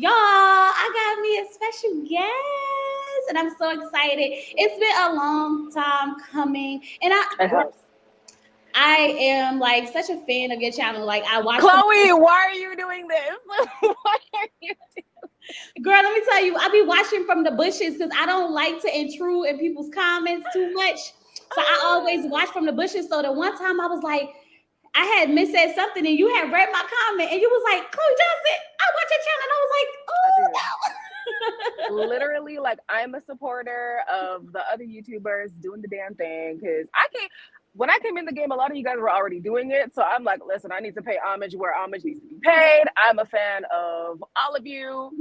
Y'all, I got me a special guest, and I'm so excited. It's been a long time coming, and It has. I am like such a fan of your channel. Like I watch Chloe, why are you doing this? Why are you? girl, let me tell you, I be watching from the bushes because I don't like to intrude in people's comments too much. So I always watch from the bushes. So the one time I was like, I had missaid something and you had read my comment and you was like, Chloe Johnson, I watch your channel. And I was like, I oh do. Literally, like, I'm a supporter of the other YouTubers doing the damn thing because I can't. When I came in the game, a lot of you guys were already doing it. So I'm like, listen, I need to pay homage where homage needs to be paid. I'm a fan of all of you.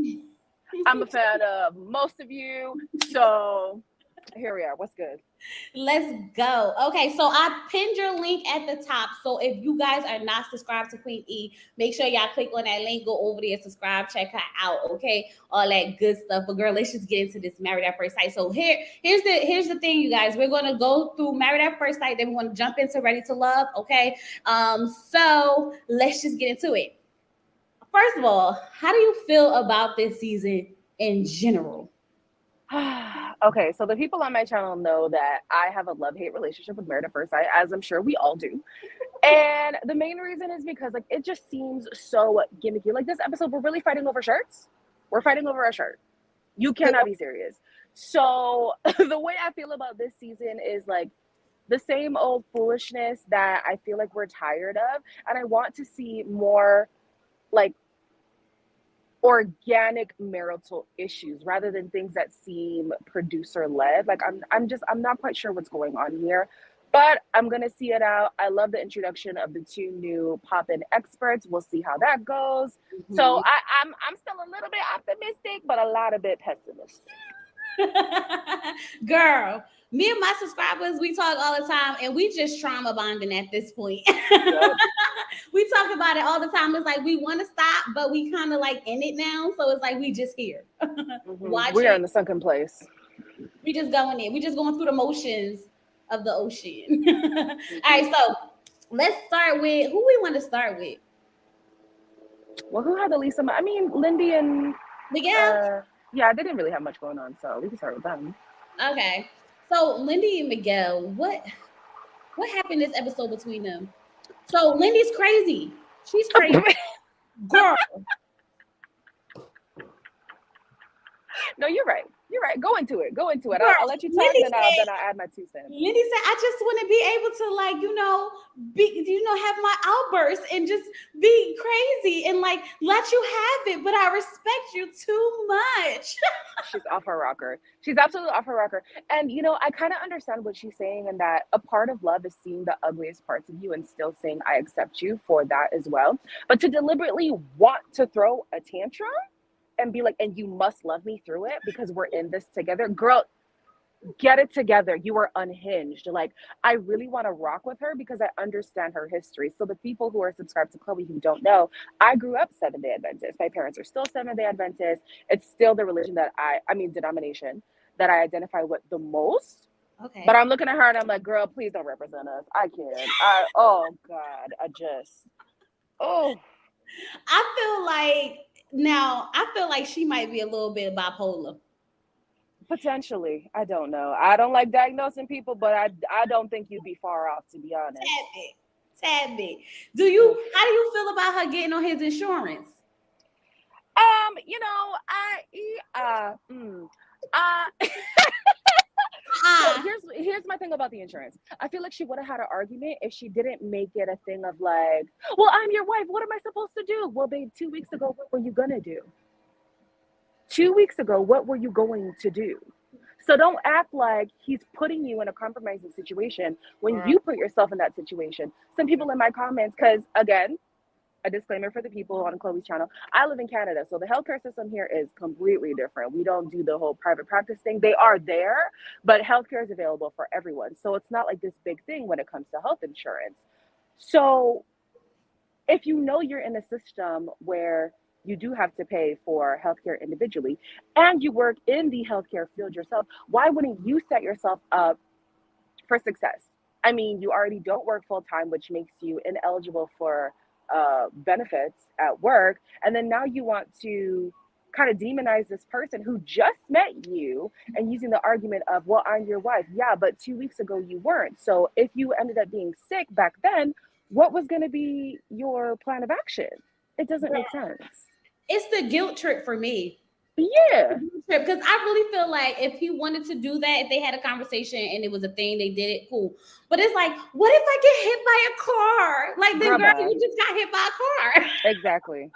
I'm a fan of most of you. So here we are. What's good? let's go. Okay, so I pinned your link at the top. So if you guys are not subscribed to Queen E, make sure y'all click on that link, go over there, subscribe, check her out. Okay, all that good stuff. But girl, let's just get into this Married at First Sight. So here's the thing, you guys. We're gonna go through Married at First Sight, then we're gonna jump into Ready to Love. Okay, so let's just get into it. First of all, how do you feel about this season in general? Okay, so the people on my channel know that I have a love-hate relationship with Married at First Sight, as I'm sure we all do. And the main reason is because like it just seems so gimmicky. Like this episode, we're really fighting over shirts. We're fighting over a shirt. You cannot be serious. So the way I feel about this season is like the same old foolishness that I feel like we're tired of. And I want to see more like organic marital issues rather than things that seem producer led. Like I'm not quite sure what's going on here, but I'm gonna see it out. I love the introduction of the two new pop-in experts. We'll see how that goes. So I'm still a little bit optimistic, but a lot of bit pessimistic. Girl, me and my subscribers, we talk all the time and we just trauma bonding at this point. Yep. We talk about it all the time. It's like we want to stop, but we kind of like in it now. So it's like we just here. We are Watching. in the sunken place. We just going in. We just going through the motions of the ocean. All right, so let's start with who we want to start with. Well, who had the least amount? I mean, Lindy and Miguel? yeah, they didn't really have much going on, so we can start with them. Okay. So Lindy and Miguel, what happened this episode between them? So Lindy's crazy. She's crazy. Girl. No, you're right. You're right. Go into it. Go into it. Girl, I'll let you talk, Lindy then said, I'll add my 2 cents. Lindy said, I just want to be able to like, have my outbursts and just be crazy and like let you have it, but I respect you too much. She's off her rocker. She's absolutely off her rocker. And I kind of understand what she's saying, and that a part of love is seeing the ugliest parts of you and still saying I accept you for that as well. But to deliberately want to throw a tantrum and be like, and you must love me through it because we're in this together, girl, get it together. You are unhinged. Like, I really want to rock with her because I understand her history. So the people who are subscribed to Chloe who don't know, I grew up Seventh-day Adventist. My parents are still Seventh-day Adventist. It's still the religion that denomination that I identify with the most. Okay. But I'm looking at her and I'm like, girl, please don't represent us. I can't. Oh God, oh. I feel like she might be a little bit bipolar. Potentially. I don't know. I don't like diagnosing people, but I don't think you'd be far off, to be honest. Tad bit. How do you feel about her getting on his insurance? So here's my thing about the insurance. I feel like she would have had an argument if she didn't make it a thing of like, well, I'm your wife. What am I supposed to do? Well, babe, 2 weeks ago, what were you gonna do? 2 weeks ago, what were you going to do? So don't act like he's putting you in a compromising situation when you put yourself in that situation. Some people in my comments, because again, a disclaimer for the people on Chloe's channel, I live in Canada, so the healthcare system here is completely different. We don't do the whole private practice thing. They are there, but healthcare is available for everyone. So it's not like this big thing when it comes to health insurance. So if you know you're in a system where you do have to pay for healthcare individually and you work in the healthcare field yourself, why wouldn't you set yourself up for success? I mean, you already don't work full time, which makes you ineligible for benefits at work, and then now you want to kind of demonize this person who just met you and using the argument of, well, I'm your wife. Yeah, but 2 weeks ago you weren't. So if you ended up being sick back then, what was going to be your plan of action? It doesn't make sense. It's the guilt trip for me. Yeah. Because I really feel like if he wanted to do that, if they had a conversation and it was a thing, they did it, cool. But it's like, what if I get hit by a car? Like, then girl, you just got hit by a car. Exactly.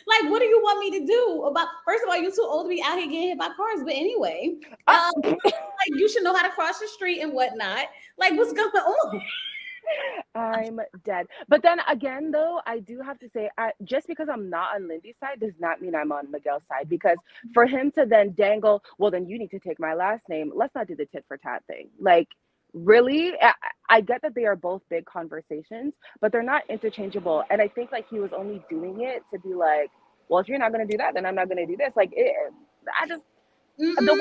Like, what do you want me to do about? First of all, you're too old to be out here getting hit by cars. But anyway, like you should know how to cross the street and whatnot. Like, what's going on? I'm dead. But then again, though, I do have to say, just because I'm not on Lindy's side does not mean I'm on Miguel's side. Because for him to then dangle, well, then you need to take my last name. Let's not do the tit for tat thing. Like, really, I get that they are both big conversations, but they're not interchangeable. And I think like he was only doing it to be like, well, if you're not going to do that, then I'm not going to do this. Like, the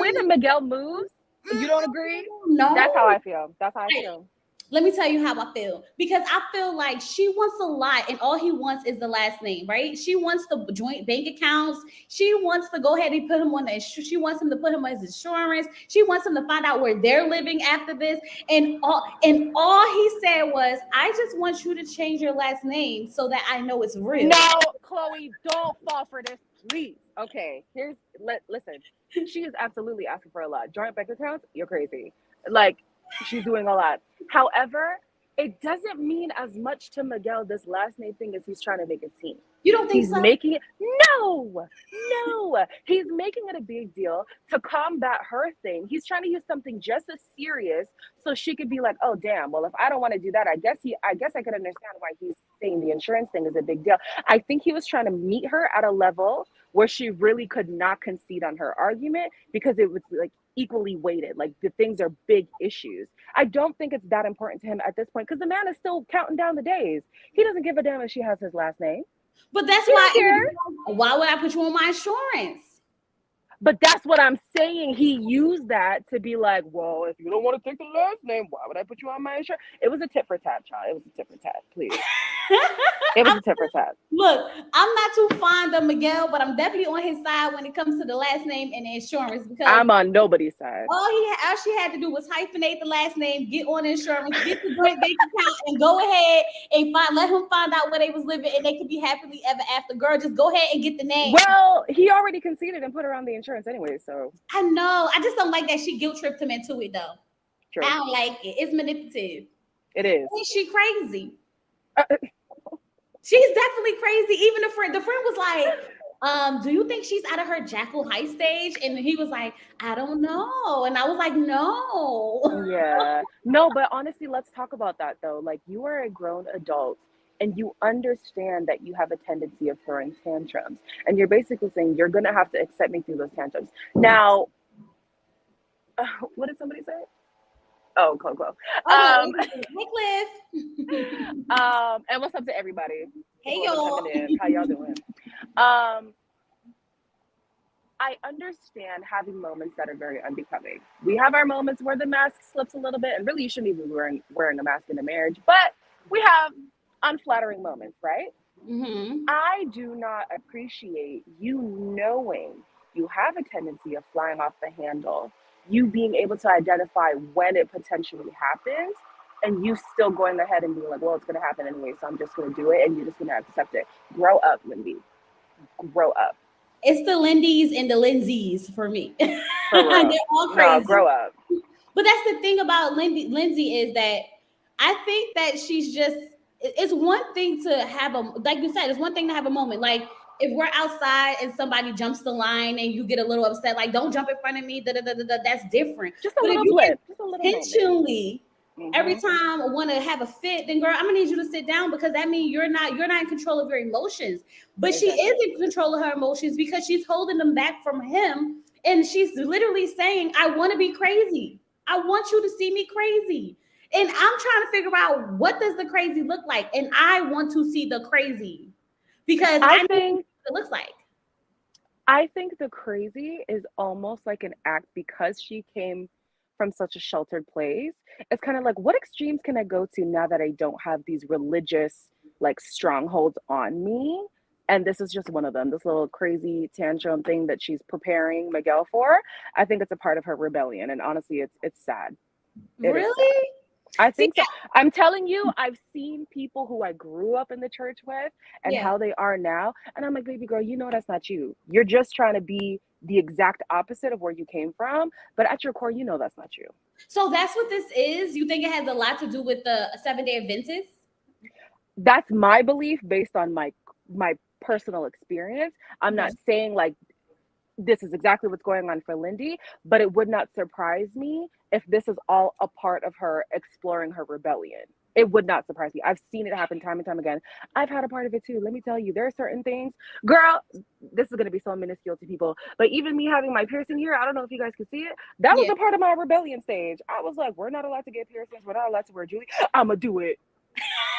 way that Miguel moves, you don't agree? No. That's how I feel. That's how I feel. Let me tell you how I feel. Because I feel like she wants a lot and all he wants is the last name, right? She wants the joint bank accounts. She wants to go ahead and put him on she wants him to put him on his insurance. She wants him to find out where they're living after this. And all he said was, I just want you to change your last name so that I know it's real. No, Chloe, don't fall for this, please. Okay, listen. She is absolutely asking for a lot. Joint bank accounts, you're crazy. Like, she's doing a lot. However, it doesn't mean as much to Miguel, this last name thing, as he's trying to make it seem. You don't think he's so? making it? No. He's making it a big deal to combat her thing. He's trying to use something just as serious so she could be like, oh, damn, well, if I don't want to do that, I guess I could understand why he's saying the insurance thing is a big deal. I think he was trying to meet her at a level where she really could not concede on her argument because it was like equally weighted. Like, the things are big issues. I don't think it's that important to him at this point because the man is still counting down the days. He doesn't give a damn if she has his last name. But that's why would I put you on my insurance? But that's what I'm saying. He used that to be like, well, if you don't want to take the last name, why would I put you on my insurance? It was a tit for tat, child. It was a tit for tat, please. It was a tit for tat. Look, I'm not too fond of Miguel, but I'm definitely on his side when it comes to the last name and the insurance because I'm on nobody's side. All she had to do was hyphenate the last name, get on insurance, get the joint bank account, and go ahead and let him find out where they was living, and they could be happily ever after. Girl, just go ahead and get the name. Well, he already conceded and put her on the insurance anyway, so. I know. I just don't like that she guilt tripped him into it, though. True. I don't like it. It's manipulative. It is. And she crazy. She's definitely crazy. Even the friend was like, do you think she's out of her Jackal High stage? And he was like, I don't know. And I was like, no. Yeah. No, but honestly, let's talk about that though. Like, you are a grown adult and you understand that you have a tendency of throwing tantrums. And you're basically saying you're going to have to accept me through those tantrums. Now, what did somebody say? Oh, Coco. Hey, Cliff. And what's up to everybody? Hey, y'all. How y'all doing? I understand having moments that are very unbecoming. We have our moments where the mask slips a little bit, and really you shouldn't even be wearing a mask in a marriage, but we have unflattering moments, right? Mm-hmm. I do not appreciate you knowing you have a tendency of flying off the handle, you being able to identify when it potentially happens, and you still going ahead and being like, well, it's going to happen anyway, so I'm just going to do it, and you're just going to accept it. Grow up, Lindy. Grow up. It's the Lindys and the Lindsays for me. They're all crazy. No, grow up. But that's the thing about Lindsay is that I think that she's just, it's one thing to have like you said, it's one thing to have a moment. Like, if we're outside and somebody jumps the line and you get a little upset, like, don't jump in front of me, that's different. Just a little blip. Just a little intentionally every time I want to have a fit, then girl, I'm gonna need you to sit down because that means you're not in control of your emotions. But she is in control of her emotions because she's holding them back from him. And she's literally saying, I want to be crazy. I want you to see me crazy. And I'm trying to figure out, what does the crazy look like? And I want to see the crazy because I think it looks like. I think the crazy is almost like an act because she came from such a sheltered place. It's kind of like, what extremes can I go to now that I don't have these religious like strongholds on me? And this is just one of them, this little crazy tantrum thing that she's preparing Miguel for. I think it's a part of her rebellion. And honestly, it's sad. Really? I think so. I'm telling you, I've seen people who I grew up in the church with and how they are now. And I'm like, baby girl, you know that's not you. You're just trying to be the exact opposite of where you came from. But at your core, you know that's not you. So that's what this is? You think it has a lot to do with the 7-day Adventists? That's my belief based on my personal experience. I'm not saying like this is exactly what's going on for Lindy, but it would not surprise me if this is all a part of her exploring her rebellion. It would not surprise me. I've seen it happen time and time again. I've had a part of it too. Let me tell you, there are certain things, girl, this is going to be so minuscule to people, but even me having my piercing here, I don't know if you guys can see it. That was a part of my rebellion stage. I was like, we're not allowed to get piercings. We're not allowed to wear jewelry. I'm going to do it.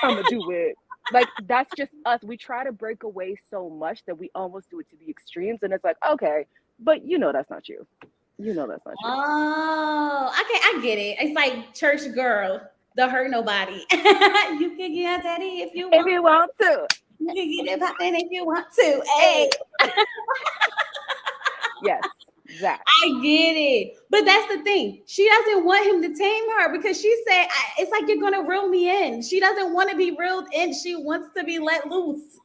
I'm going to do it. Like, that's just us. We try to break away so much that we almost do it to the extremes. And it's like, okay, but you know that's not you. You know that's not you. Oh, okay, I get it. It's like church girl. Don't hurt nobody. You can get daddy if you want. If you want to. You can get it popping if you want to. Hey. Yes, that. I get it. But that's the thing. She doesn't want him to tame her because she said, it's like you're going to reel me in. She doesn't want to be reeled in. She wants to be let loose.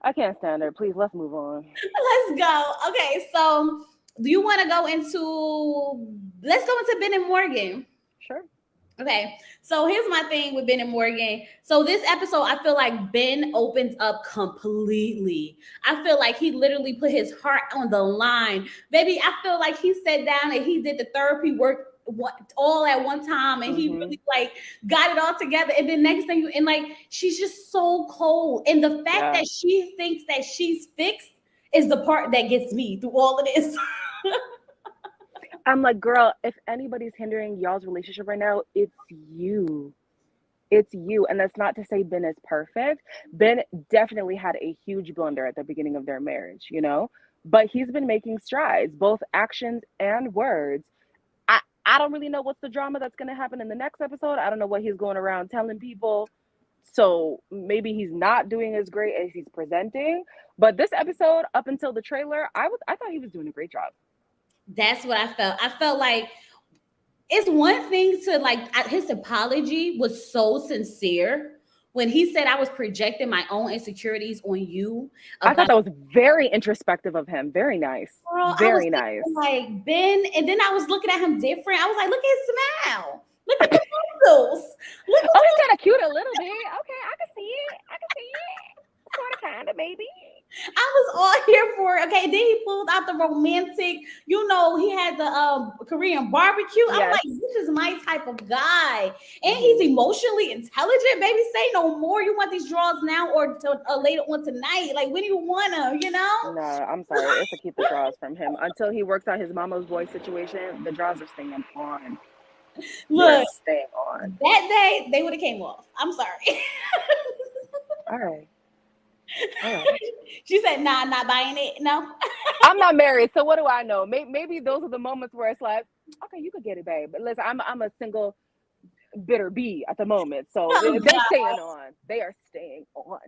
I can't stand her. Please, let's move on. Let's go. Okay, so do you want to go into, let's go into Ben and Morgan. Sure. Okay, so here's my thing with Ben and Morgan. So this episode, I feel like Ben opens up completely. I feel like he literally put his heart on the line. Baby, I feel like he sat down and he did the therapy work all at one time, and he really like got it all together. And then next thing and like she's just so cold. And the fact that she thinks that she's fixed is the part that gets me through all of this. I'm like, girl, if anybody's hindering y'all's relationship right now, it's you. It's you. And that's not to say Ben is perfect. Ben definitely had a huge blunder at the beginning of their marriage, you know, but he's been making strides, both actions and words. I don't really know what's the drama that's going to happen in the next episode. I don't know what he's going around telling people. So maybe he's not doing as great as he's presenting. But this episode, up until the trailer, I thought he was doing a great job. That's what I felt. I felt like it's one thing to like, his apology was so sincere when he said I was projecting my own insecurities on you. I thought that was very introspective of him. Very nice. Girl, very nice. Like Ben, and then I was looking at him different. I was like, look at his smile. Look at the muscles. Look at he's kind of cute a little bit. Okay, I can see it. Sort of, kind of, maybe. I was all here for it. Okay, then he pulled out the romantic, you know, he had the Korean barbecue. Yes. I'm like, this is my type of guy. And he's emotionally intelligent. Baby, say no more. You want these draws now or later on tonight? Like, when do you want them, you know? No, I'm sorry. It's to keep the draws from him. Until he works out his mama's boy situation, the draws are staying on. Look, staying on. That day, they would have came off. I'm sorry. All right. She said, nah, not buying it. No. I'm not married, so what do I know? Maybe those are the moments where it's like, okay, you could get it, babe. But listen, I'm a single bitter bee at the moment. So they're staying on. They are staying on.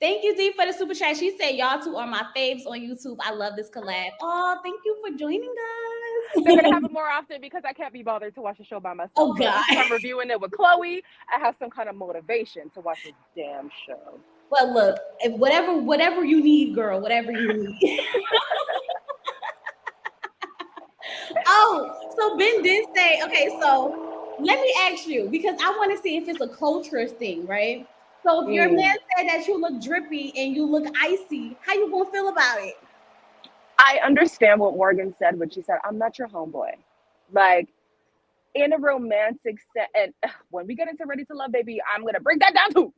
Thank you, Dee, for the super chat. She said, y'all two are my faves on YouTube. I love this collab. Oh, thank you for joining us. They're going to have it more often because I can't be bothered to watch the show by myself. Oh, God. I'm reviewing it with Chloe. I have some kind of motivation to watch this damn show. Well, look, whatever you need, girl, whatever you need. Oh, so Ben did say, okay, so let me ask you, because I want to see if it's a culture thing, right? So if your man said that you look drippy and you look icy, how you gonna feel about it? I understand what Morgan said when she said, I'm not your homeboy. Like, in a romantic set, and when we get into Ready to Love, baby, I'm gonna break that down too.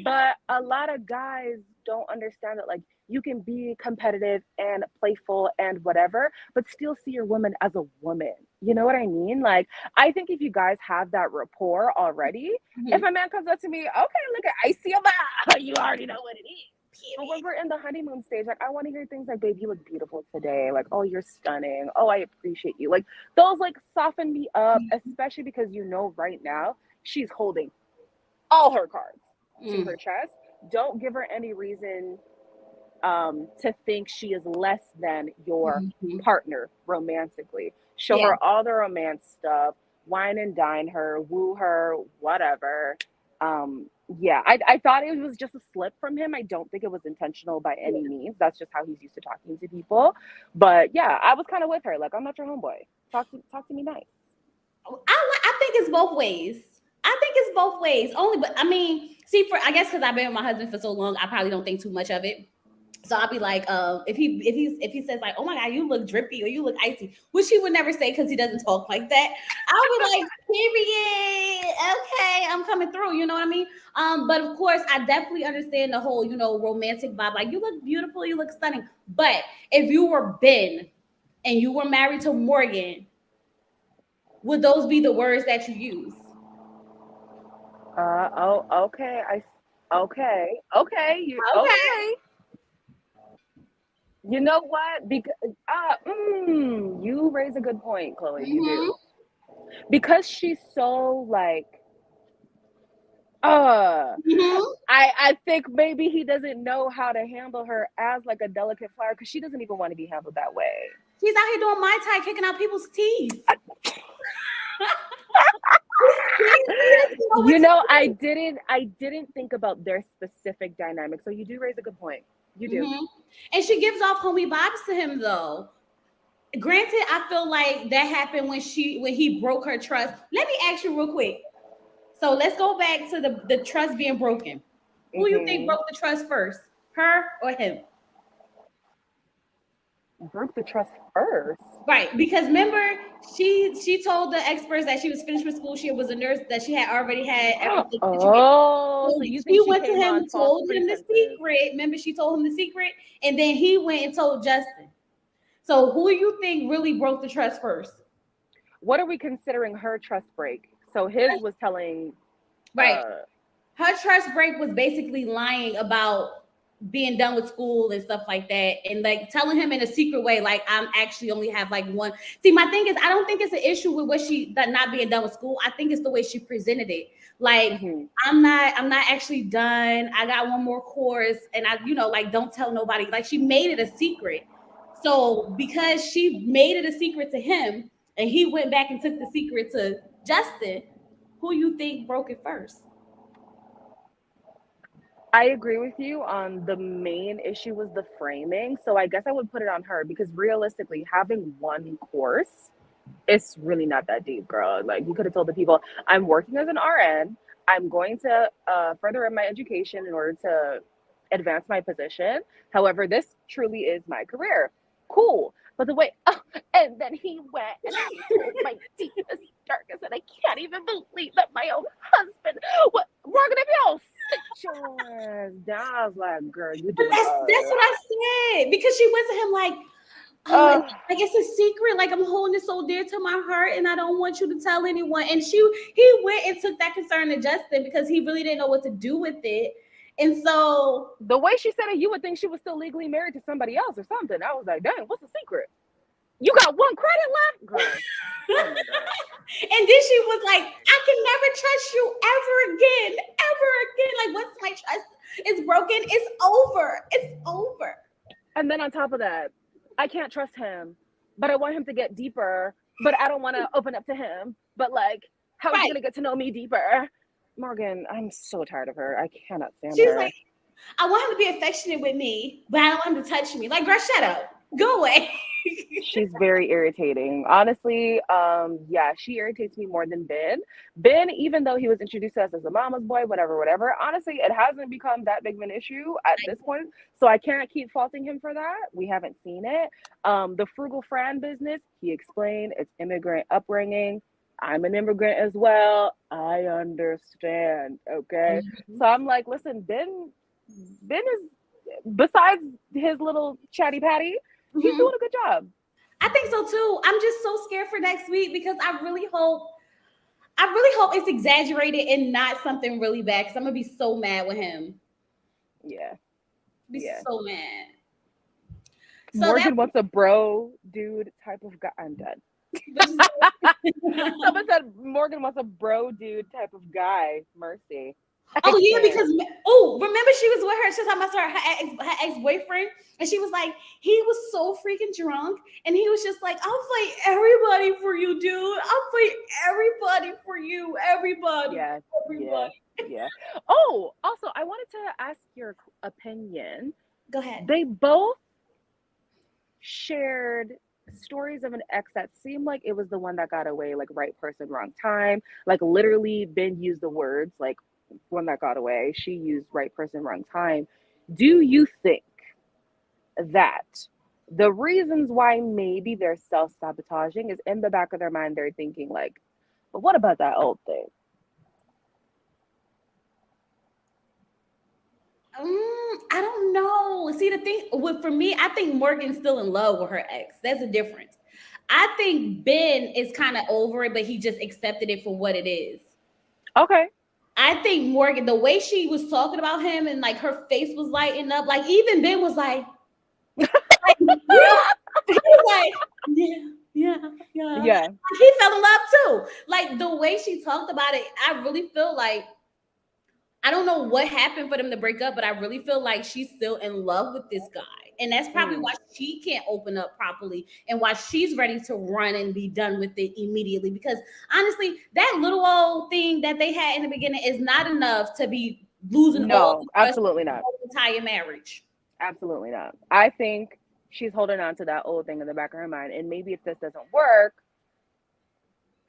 But a lot of guys don't understand that, like, you can be competitive and playful and whatever, but still see your woman as a woman. You know what I mean? Like, I think if you guys have that rapport already, if a man comes up to me, okay, look at icy about, you already know what it is. But when we're in the honeymoon stage, like, I want to hear things like, babe, you look beautiful today. Like, oh, you're stunning. Oh, I appreciate you. Like, those, like, soften me up, especially because you know right now she's holding all her cards to her chest. don't give her any reason to think she is less than your partner romantically. Show her all the romance stuff, wine and dine her, woo her, whatever. I thought it was just a slip from him. I don't think it was intentional by any means. That's just how he's used to talking to people. But yeah, I was kind of with her. Like, I'm not your homeboy. Talk to me nice. I think it's both ways. I think it's both ways. But I mean, see, I guess because I've been with my husband for so long, I probably don't think too much of it. So I'll be like, if he says like, oh my God, you look drippy or you look icy, which he would never say because he doesn't talk like that. I'll be like, period. Okay, I'm coming through. You know what I mean? But of course, I definitely understand the whole, romantic vibe. Like, you look beautiful, you look stunning. But if you were Ben and you were married to Morgan, would those be the words that you use? Okay. Okay. You know what? Because you raise a good point, Chloe. You do. Because she's so like, I think maybe he doesn't know how to handle her as like a delicate flower because she doesn't even want to be handled that way. She's out here doing Mai Tai, kicking out people's teeth. I didn't think about their specific dynamic. So you do raise a good point. You do. And she gives off homie vibes to him though. Granted, I feel like that happened when he broke her trust. Let me ask you real quick. So let's go back to the trust being broken. Who you think broke the trust first? Her or him? Broke the trust first. Right, because remember, she told the experts that she was finished with school, she was a nurse, that she had already had everything. So you think she went to him and told him the secret. Remember, she told him the secret, and then he went and told Justin. So who do you think really broke the trust first? What are we considering her trust break? So his was telling... Right. Her trust break was basically lying about being done with school and stuff like that, and like telling him in a secret way, like, I'm actually only have like one. See, my thing is, I don't think it's an issue with that not being done with school. I think it's the way she presented it. Like, I'm not actually done. I got one more course, and I, like, don't tell nobody. Like, she made it a secret. So because she made it a secret to him, and he went back and took the secret to Justin, who you think broke it first? I agree with you on the main issue was the framing. So I guess I would put it on her because realistically, having one course, it's really not that deep, girl. Like, you could have told the people, I'm working as an RN. I'm going to further in my education in order to advance my position. However, this truly is my career. Cool. But the way, and then he went and I told my deepest, darkest, and I can't even believe that my own husband, what, Morgan, if y'all sit your ass down, I was like, girl, you did. That's what I said, because she went to him like, like, it's a secret, like, I'm holding it so dear to my heart and I don't want you to tell anyone. And he went and took that concern to Justin because he really didn't know what to do with it. And so the way she said it, you would think she was still legally married to somebody else or something. I was like, dang, what's the secret? You got one credit left, girl. Oh, and then she was like, I can never trust you ever again. Like, once my trust is broken, it's over. And then on top of that, I can't trust him, but I want him to get deeper, but I don't want to open up to him. But like, how is he going to get to know me deeper? Morgan, I'm so tired of her. I cannot stand her. She's like, I want him to be affectionate with me, but I don't want him to touch me. Like, girl, shut up. Go away. She's very irritating. Honestly, she irritates me more than Ben. Ben, even though he was introduced to us as a mama's boy, whatever, honestly, it hasn't become that big of an issue at this point. So I can't keep faulting him for that. We haven't seen it. The frugal Fran business, he explained, it's immigrant upbringing. I'm an immigrant as well. I understand. Okay. So I'm like, listen, Ben is, besides his little chatty patty, he's doing a good job. I think so too. I'm just so scared for next week because I really hope it's exaggerated and not something really bad, because I'm gonna be so mad with him. Yeah. So mad. So Morgan wants a bro dude type of guy. I'm done. Someone said Morgan wants a bro dude type of guy. Mercy. Oh yeah, because remember she was with her. She was talking about her ex-boyfriend, and she was like, he was so freaking drunk, and he was just like, "I'll fight everybody for you, dude. I'll fight everybody for you, everybody, Yeah, everybody." yeah. Oh, also, I wanted to ask your opinion. Go ahead. They both shared stories of an ex that seemed like it was the one that got away, like right person, wrong time. Like literally, Ben used the words like one that got away. She used right person, wrong time. Do you think that the reasons why maybe they're self-sabotaging is in the back of their mind, they're thinking like, but what about that old thing? I don't know. See, the thing for me, I think Morgan's still in love with her ex. That's the difference. I think Ben is kind of over it, but he just accepted it for what it is. Okay. I think Morgan, the way she was talking about him and like her face was lighting up, like even Ben was like, he was like, yeah. Yeah. He fell in love too. Like the way she talked about it, I really feel like I don't know what happened for them to break up, but I really feel like she's still in love with this guy. And that's probably why she can't open up properly and why she's ready to run and be done with it immediately. Because honestly, that little old thing that they had in the beginning is not enough to be losing all the trust absolutely not. the entire marriage. Absolutely not. I think she's holding on to that old thing in the back of her mind. And maybe if this doesn't work,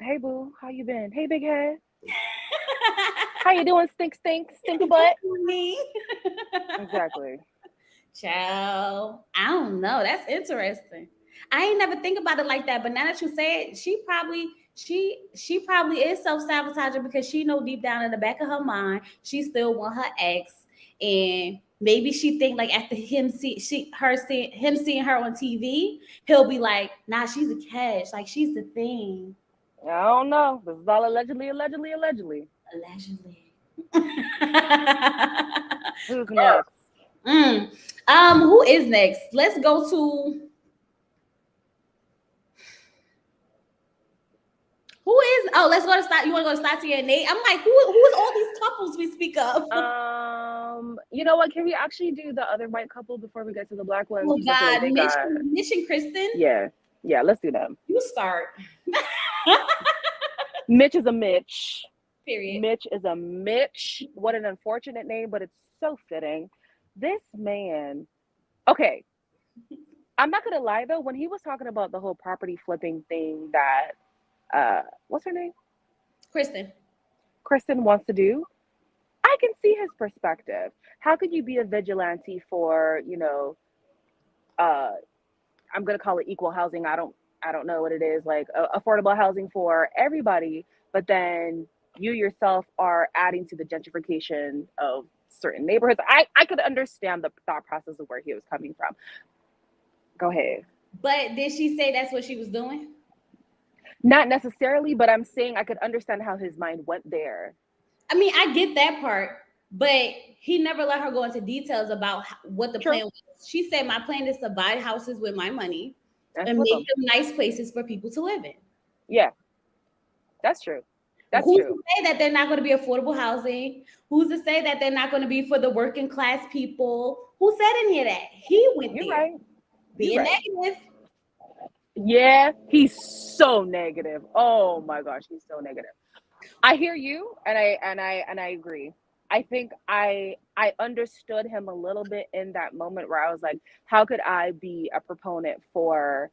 hey boo, how you been? Hey big head. How you doing? Stinky butt. Me. Exactly. Child, I don't know. That's interesting. I ain't never think about it like that, but now that you say it, she probably is self-sabotaging because she know deep down in the back of her mind she still want her ex, and maybe she think like after him seeing her on TV, he'll be like, nah, she's a catch, like she's the thing. I don't know. This is all allegedly. Allegedly. Who's next? Who is next? Let's go to let's go to you want to go to Stacia and Nate? I'm like, who is all these couples we speak of? You know what? Can we actually do the other white couple before we get to the black ones? Oh God, Mitch and Kristen. Yeah, let's do them. You start. Mitch is a Mitch. Period. Mitch is a Mitch. What an unfortunate name, but it's so fitting. This man, okay. I'm not gonna lie though, when he was talking about the whole property flipping thing that what's her name? Kristen wants to do, I can see his perspective. How could you be a vigilante for, I'm gonna call it equal housing. I don't know what it is, like affordable housing for everybody, but then you yourself are adding to the gentrification of certain neighborhoods. I could understand the thought process of where he was coming from. Go ahead. But did she say that's what she was doing? Not necessarily, but I'm saying I could understand how his mind went there. I mean, I get that part, but he never let her go into details about what the plan was. She said, my plan is to buy houses with my money and make them nice places for people to live in. Yeah, that's true. Who's to say that they're not going to be affordable housing? Who's to say that they're not going to be for the working class people? Who said any of that? He went there. Right. Being negative. Yeah, he's so negative. Oh my gosh, he's so negative. I hear you, and I agree. I think I understood him a little bit in that moment where I was like, how could I be a proponent for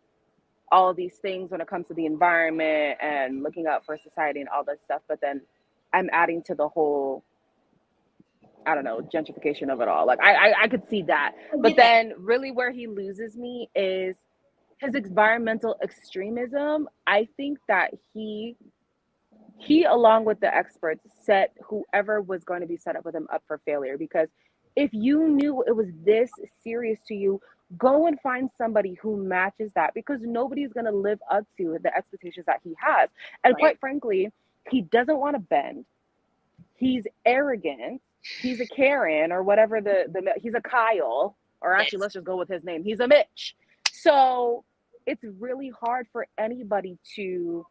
all these things when it comes to the environment and looking out for society and all that stuff, but then I'm adding to the whole, I don't know, gentrification of it all. Like I could see that. But then really where he loses me is his environmental extremism. I think that he along with the experts set whoever was going to be set up with him up for failure, because if you knew it was this serious to you, go and find somebody who matches that, because nobody's going to live up to the expectations that he has. And quite frankly, he doesn't want to bend. He's arrogant. He's a Karen or whatever he's a Kyle, or actually let's just go with his name. He's a Mitch. So it's really hard for anybody to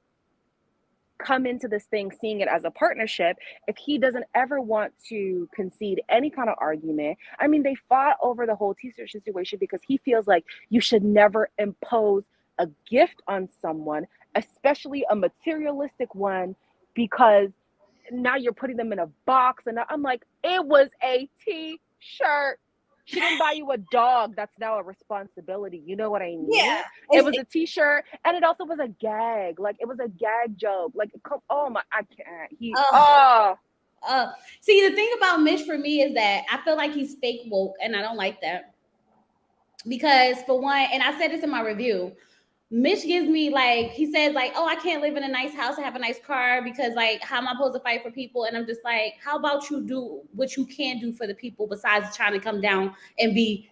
come into this thing seeing it as a partnership, if he doesn't ever want to concede any kind of argument. I mean, they fought over the whole t-shirt situation because he feels like you should never impose a gift on someone, especially a materialistic one, because now you're putting them in a box. And I'm like, it was a t-shirt. She didn't buy you a dog. That's now a responsibility. You know what I mean? Yeah. It was a t-shirt, and it also was a gag. Like, it was a gag joke. Like, oh my, I can't. See, the thing about Mitch for me is that I feel like he's fake woke, and I don't like that. Because for one, and I said this in my review, Mitch gives me like, he says like, oh, I can't live in a nice house and have a nice car because like, how am I supposed to fight for people? And I'm just like, how about you do what you can do for the people besides trying to come down and be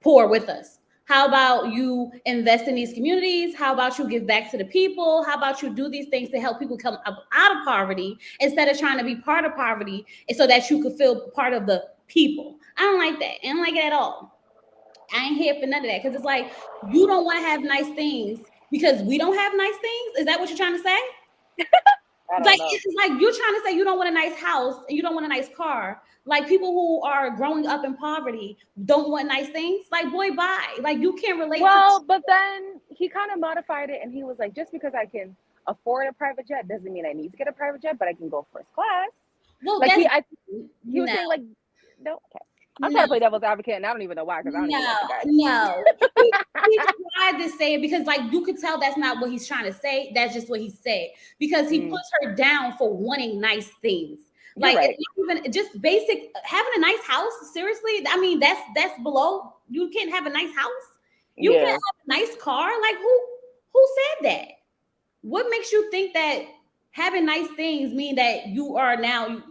poor with us? How about you invest in these communities? How about you give back to the people? How about you do these things to help people come up out of poverty instead of trying to be part of poverty, and so that you could feel part of the people? I don't like that. I don't like it at all. I ain't here for none of that, because it's like, you don't want to have nice things because we don't have nice things. Is that what you're trying to say? It's like you're trying to say you don't want a nice house and you don't want a nice car. Like, people who are growing up in poverty don't want nice things. Like, boy, bye. Like, you can't relate. But then he kind of modified it, and he was like, just because I can afford a private jet doesn't mean I need to get a private jet, but I can go first class. Well, like, he was saying like, no, okay. I'm trying to play devil's advocate, and I don't even know why, because I don't even know. He tried to say it because, like, you could tell that's not what he's trying to say. That's just what he said, because he puts her down for wanting nice things. Like, it's not even just basic having a nice house. Seriously, I mean, that's below. You can't have a nice house. You can't have a nice car. Like, who said that? What makes you think that having nice things mean that you are now?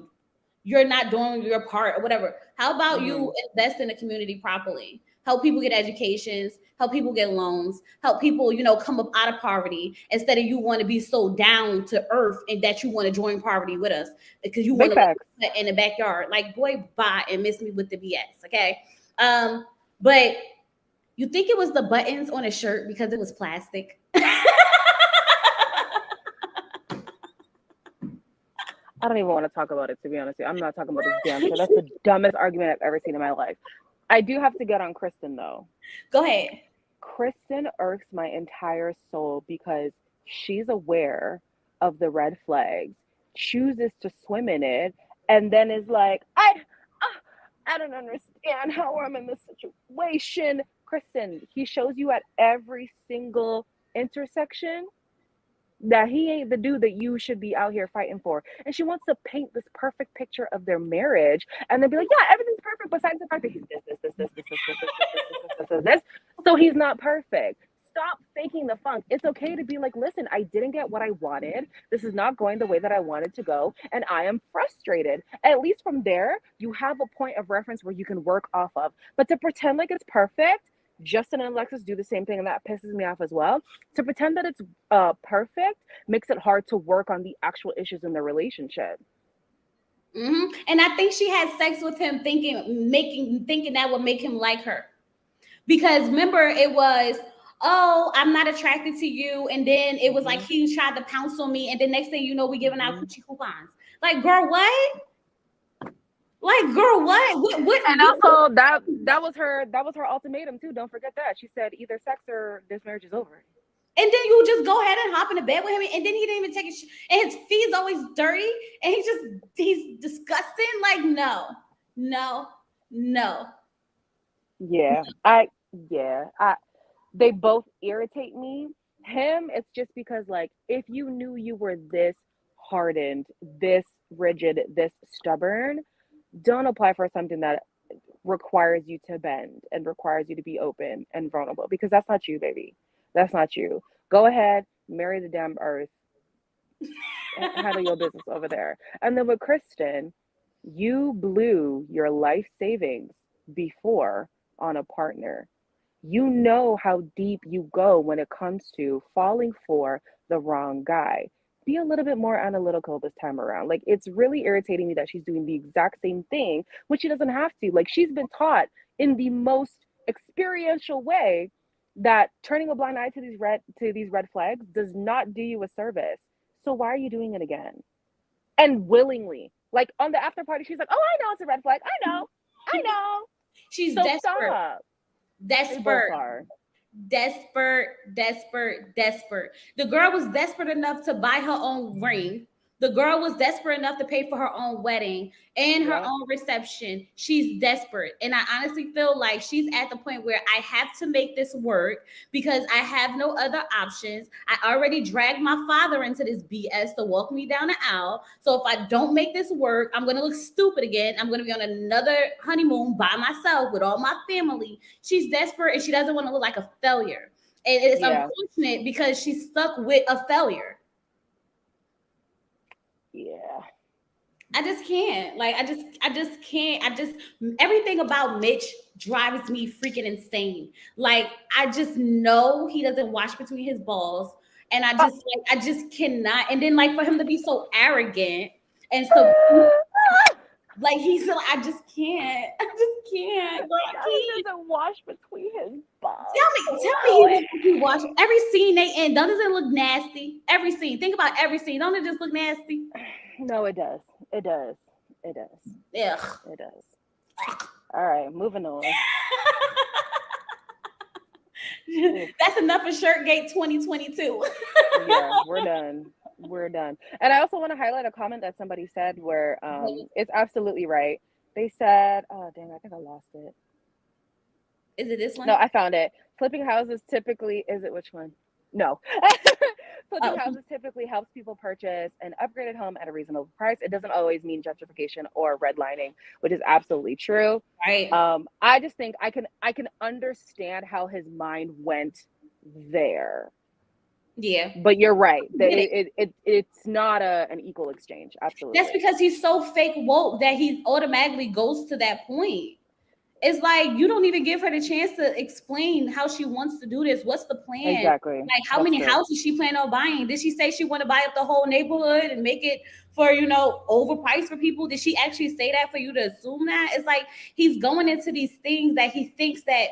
You're not doing your part or whatever. How about you invest in the community properly? Help people get educations, help people get loans, help people, come up out of poverty, instead of you want to be so down to earth and that you want to join poverty with us because you want to live in the backyard. Like, boy, bye and miss me with the BS. Okay. But you think it was the buttons on a shirt because it was plastic? I don't even want to talk about it, to be honest with you. I'm not talking about this damn shit. That's the dumbest argument I've ever seen in my life. I do have to get on Kristen, though. Go ahead. Kristen irks my entire soul because she's aware of the red flags, chooses to swim in it, and then is like, I don't understand how I'm in this situation. Kristen, he shows you at every single intersection that he ain't the dude that you should be out here fighting for. And she wants to paint this perfect picture of their marriage and then be like, yeah, everything's perfect besides the fact that he's this. So he's not perfect. Stop faking the funk. It's okay to be like, listen, I didn't get what I wanted. This is not going the way that I wanted to go. And I am frustrated. At least from there, you have a point of reference where you can work off of. But to pretend like it's perfect, Justin and Alexis do the same thing, and that pisses me off as well. To pretend that it's perfect makes it hard to work on the actual issues in the relationship. And I think she had sex with him thinking that would make him like her. Because remember, it was, oh, I'm not attracted to you. And then it was like he tried to pounce on me. And the next thing you know, we giving out coochie coupons. Like, girl, what? Like, girl, what? And also that was her ultimatum too. Don't forget that. She said either sex or this marriage is over. And then you just go ahead and hop in the bed with him, and then he didn't even take his and his feet's always dirty, and he's disgusting. Like, no. They both irritate me. Him, it's just because, like, if you knew you were this hardened, this rigid, this stubborn, don't apply for something that requires you to bend and requires you to be open and vulnerable, because that's not you, baby. That's not you. Go ahead, marry the damn earth, handle your business over there. And then with Kristen, you blew your life savings before on a partner. You know how deep you go when it comes to falling for the wrong guy. Be a little bit more analytical this time around. Like, it's really irritating me that she's doing the exact same thing when she doesn't have to. Like, she's been taught in the most experiential way that turning a blind eye to these red flags does not do you a service. So why are you doing it again? And willingly, like on the after party, she's like, "Oh, I know it's a red flag. I know. She's So desperate. stop." They both are. Desperate. The girl was desperate enough to buy her own ring. The girl was desperate enough to pay for her own wedding and her own reception. She's desperate. And I honestly feel like she's at the point where I have to make this work because I have no other options. I already dragged my father into this BS to walk me down the aisle. So if I don't make this work, I'm going to look stupid again. I'm going to be on another honeymoon by myself with all my family. She's desperate and she doesn't want to look like a failure. And it's unfortunate because she's stuck with a failure. Yeah. I just can't. Like, I just can't. Everything about Mitch drives me freaking insane. Like, I just know he doesn't wash between his balls. And I just cannot. And then, like, for him to be so arrogant and so like I just can't. Girl, He doesn't wash between his balls. Tell me he wash every scene they in. Don't it look nasty? Every scene. Think about every scene. Don't it just look nasty? No, it does. Ugh. It does. All right, moving on. That's enough for Shirtgate 2022. Yeah, we're done. And I also want to highlight a comment that somebody said where it's absolutely right. They said, oh dang, I think I lost it. Is it this one? No, I found it. Flipping houses typically, is it which one? No. Flipping houses typically helps people purchase an upgraded home at a reasonable price. It doesn't always mean gentrification or redlining, which is absolutely true. Right. I just think I can understand how his mind went there. Yeah. But you're right. It's not an equal exchange. Absolutely. That's because he's so fake woke that he automatically goes to that point. It's like you don't even give her the chance to explain how she wants to do this. What's the plan? Exactly. Like how many houses she plan on buying? Did she say she want to buy up the whole neighborhood and make it for, overpriced for people? Did she actually say that for you to assume that? It's like he's going into these things that he thinks that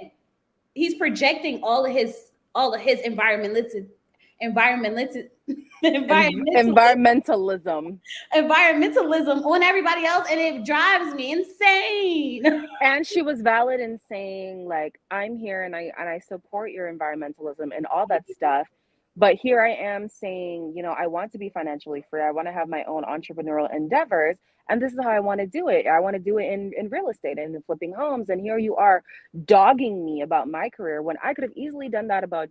he's projecting all of his environmentalism on everybody else, and it drives me insane. And she was valid in saying, like, I'm here and I support your environmentalism and all that stuff, but here I am saying, I want to be financially free. I want to have my own entrepreneurial endeavors, and this is how I want to do it. I want to do it in real estate and in flipping homes, and here you are dogging me about my career when I could have easily done that about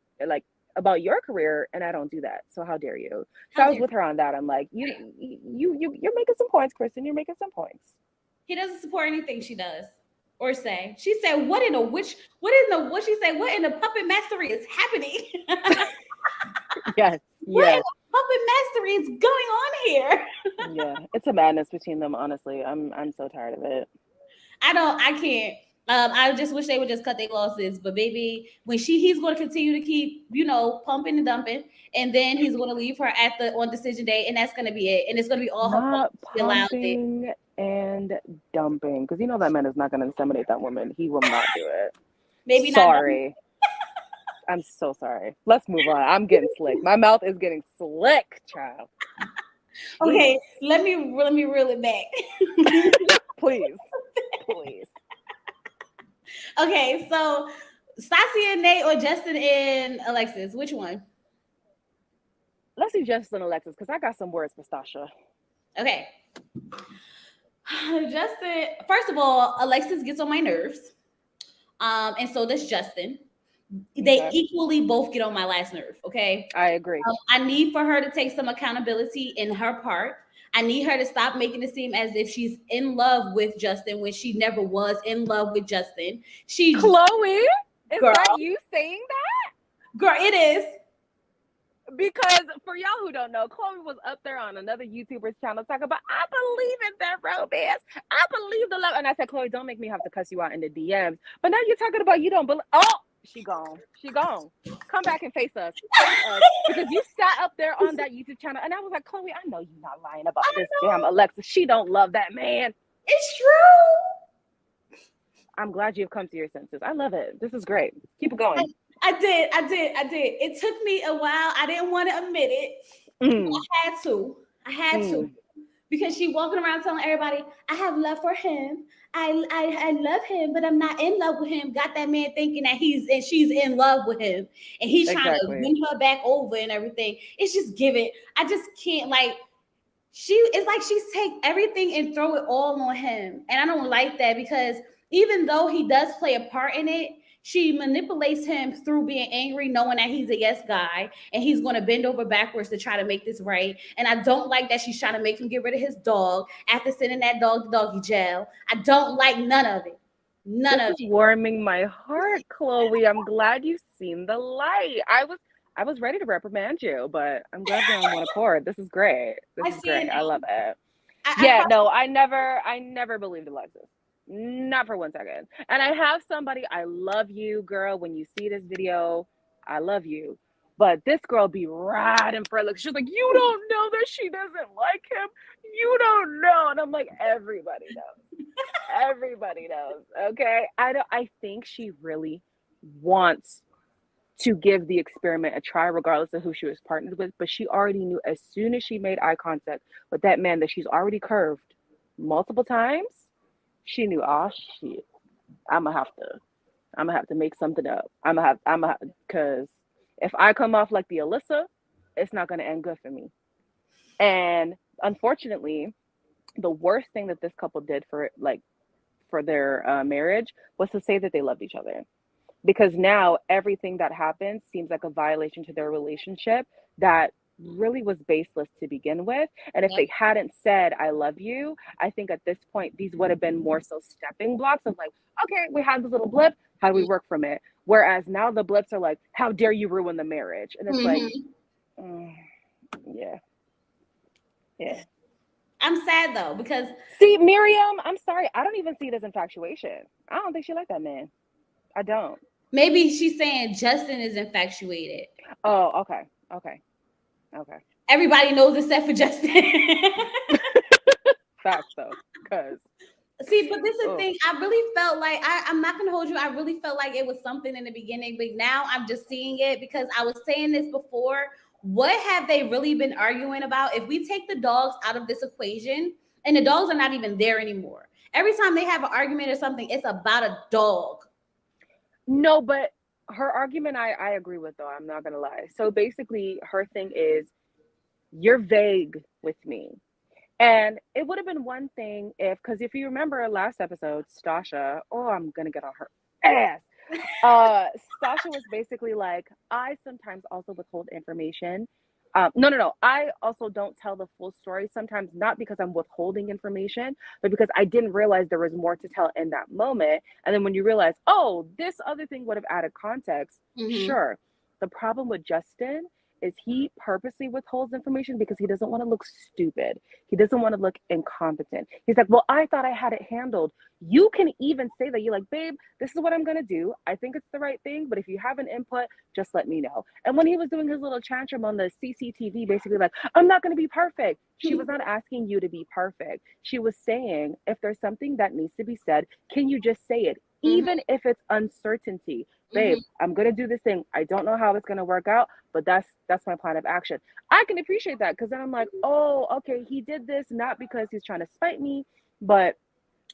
your career, and I don't do that. So how dare you? So I was with her on that. I'm like, you're making some points, Kristen. You're making some points. He doesn't support anything she does or say. She said, what in the puppet mastery is happening? Yes. What in the puppet mastery is going on here? Yeah, it's a madness between them. Honestly, I'm so tired of it. I can't. I just wish they would just cut their losses. But baby, when he's going to continue to keep, pumping and dumping, and then he's going to leave her on decision day, and that's going to be it. And it's going to be all her fault. Pumping and dumping, because that man is not going to inseminate that woman. He will not do it. Maybe sorry. I'm so sorry. Let's move on. I'm getting slick. My mouth is getting slick, child. Okay, let me reel it back. Please. Okay, so Stacia and Nate or Justin and Alexis? Which one? Let's do Justin and Alexis because I got some words for Stacia. Okay. Justin, first of all, Alexis gets on my nerves. And so does Justin. They equally both get on my last nerve, okay? I agree. I need for her to take some accountability in her part. I need her to stop making it seem as if she's in love with Justin when she never was in love with Justin. Chloe? Is that you saying that? Girl, it is. Because for y'all who don't know, Chloe was up there on another YouTuber's channel talking about, I believe in their romance. I believe the love. And I said, Chloe, don't make me have to cuss you out in the DMs. But now you're talking about you don't believe. Oh, she gone. Come back and face us. Because you sat up there on that YouTube channel. And I was like, Chloe, I know you're not lying about this damn Alexis. She don't love that man. It's true. I'm glad you've come to your senses. I love it. This is great. Keep it going. I did. It took me a while. I didn't want to admit it. Mm. I had to. Because she walking around telling everybody, I have love for him. I love him, but I'm not in love with him. Got that man thinking that she's in love with him, and he's trying to Exactly. win her back over and everything. It's just giving. I just can't like. It's like she's take everything and throw it all on him, and I don't like that because even though he does play a part in it, she manipulates him through being angry, knowing that he's a yes guy and he's going to bend over backwards to try to make this right. And I don't like that she's trying to make him get rid of his dog after sending that dog to doggy jail. I don't like none of it. None of it. This is warming my heart, Chloe. I'm glad you've seen the light. I was ready to reprimand you, but I'm glad we're on one accord. This is great. This is great. I love it. I never believed Alexis. Not for 1 second. And I have somebody, I love you, girl. When you see this video, I love you. But this girl be riding for Alexis. She's like, you don't know that she doesn't like him. You don't know. And I'm like, everybody knows. Everybody knows. Okay. I think she really wants to give the experiment a try, regardless of who she was partnered with. But she already knew as soon as she made eye contact with that man that she's already curved multiple times. She knew, oh shit, I'm gonna have to make something up. Because if I come off like the Alyssa, it's not gonna end good for me. And unfortunately, the worst thing that this couple did for their marriage was to say that they loved each other. Because now everything that happens seems like a violation to their relationship that really was baseless to begin with. And if they hadn't said, I love you, I think at this point, these would have been more so stepping blocks of like, okay, we had this little blip. How do we work from it? Whereas now the blips are like, how dare you ruin the marriage? And it's like, yeah. I'm sad though, because see, Miriam, I'm sorry. I don't even see it as infatuation. I don't think she liked that man. I don't. Maybe she's saying Justin is infatuated. Oh, okay. Everybody knows except for Justin. Facts though, because see, but this is the thing. I really felt like I'm not gonna hold you. I really felt like it was something in the beginning, but now I'm just seeing it because I was saying this before. What have they really been arguing about? If we take the dogs out of this equation, and the dogs are not even there anymore. Every time they have an argument or something, it's about a dog. No, but her argument, I agree with though. I'm not gonna lie. So basically, her thing is, you're vague with me. And it would have been one thing because if you remember last episode, Stacia, I'm going to get on her ass. Stacia was basically like, I sometimes also withhold information. No. I also don't tell the full story sometimes, not because I'm withholding information, but because I didn't realize there was more to tell in that moment. And then when you realize, this other thing would have added context. Sure. The problem with Justin is he purposely withholds information because he doesn't want to look stupid. He doesn't want to look incompetent. He's like, well, I thought I had it handled. You can even say that. You're like, babe, this is what I'm going to do. I think it's the right thing, but if you have an input, just let me know. And when he was doing his little tantrum on the CCTV, basically like, I'm not going to be perfect. She was not asking you to be perfect. She was saying, if there's something that needs to be said, can you just say it? Even if it's uncertainty. Babe, I'm going to do this thing. I don't know how it's going to work out, but that's my plan of action. I can appreciate that because then I'm like, okay, he did this not because he's trying to spite me, but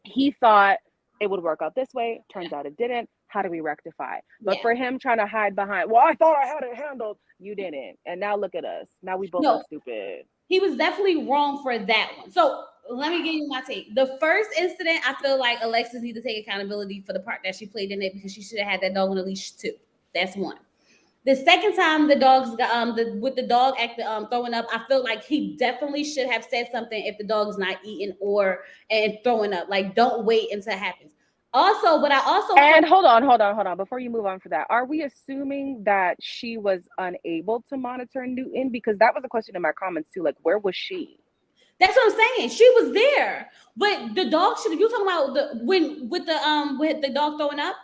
he thought it would work out this way. Turns out it didn't. How do we rectify? But for him trying to hide behind, well, I thought I had it handled. You didn't. And now look at us. Now we both look stupid. He was definitely wrong for that one. So let me give you my take. The first incident, I feel like Alexis needs to take accountability for the part that she played in it because she should have had that dog on a leash too. That's one. The second time the dogs got with the dog throwing up, I feel like he definitely should have said something if the dog's not eating and throwing up. Like, don't wait until it happens. Also, but I also hold on before you move on for that. Are we assuming that she was unable to monitor Newton? Because that was a question in my comments too. Like, where was she? That's what I'm saying. She was there, but the dog should. You talking about with the dog throwing up?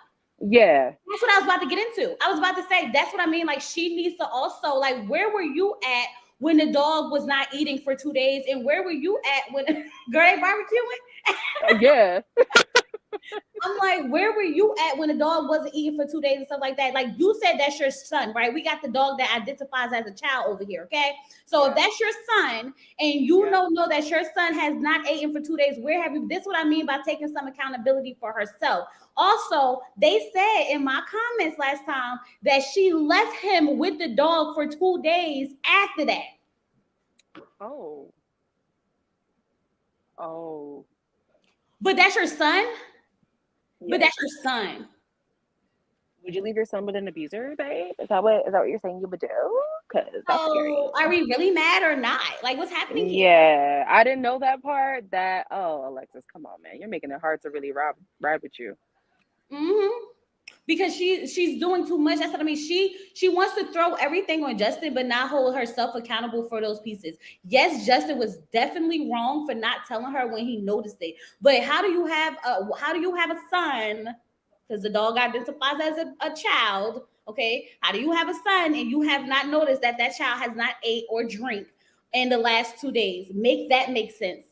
Yeah, that's what I was about to get into. I was about to say that's what I mean. Like, she needs to also like, where were you at when the dog was not eating for 2 days, and where were you at when girl they barbecuing? Yeah. I'm like, where were you at when the dog wasn't eating for 2 days and stuff like that? Like you said, that's your son, right? We got the dog that identifies as a child over here, okay? So if that's your son and you know that your son has not eaten for 2 days, where have you? This is what I mean by taking some accountability for herself. Also, they said in my comments last time that she left him with the dog for 2 days after that. Oh. But that's your son? Yes. But that's your son. Would you leave your son with an abuser, babe? Is that what you're saying you would do? Because that's scary. Are we really mad or not? Like, what's happening here? Yeah, I didn't know that part. Alexis, come on, man. You're making it hard to really ride with you. Mm-hmm. Because she's doing too much. That's what I mean. She wants to throw everything on Justin, but not hold herself accountable for those pieces. Yes, Justin was definitely wrong for not telling her when he noticed it. But how do you have a son? Because the dog identifies as a child. Okay, how do you have a son and you have not noticed that child has not ate or drink in the last 2 days? Make sense.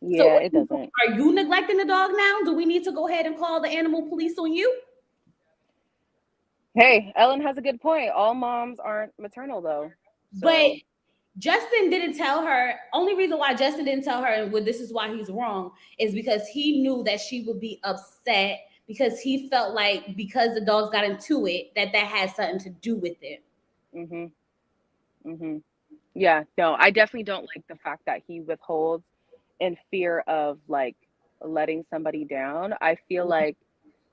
Yeah, so it doesn't. Are you neglecting the dog now? Do we need to go ahead and call the animal police on you? Hey, Ellen has a good point. All moms aren't maternal, though. So. But Justin didn't tell her. Only reason why Justin didn't tell her, and this is why he's wrong, is because he knew that she would be upset because he felt like because the dogs got into it, that had something to do with it. Yeah, no, I definitely don't like the fact that he withholds in fear of like letting somebody down. I feel like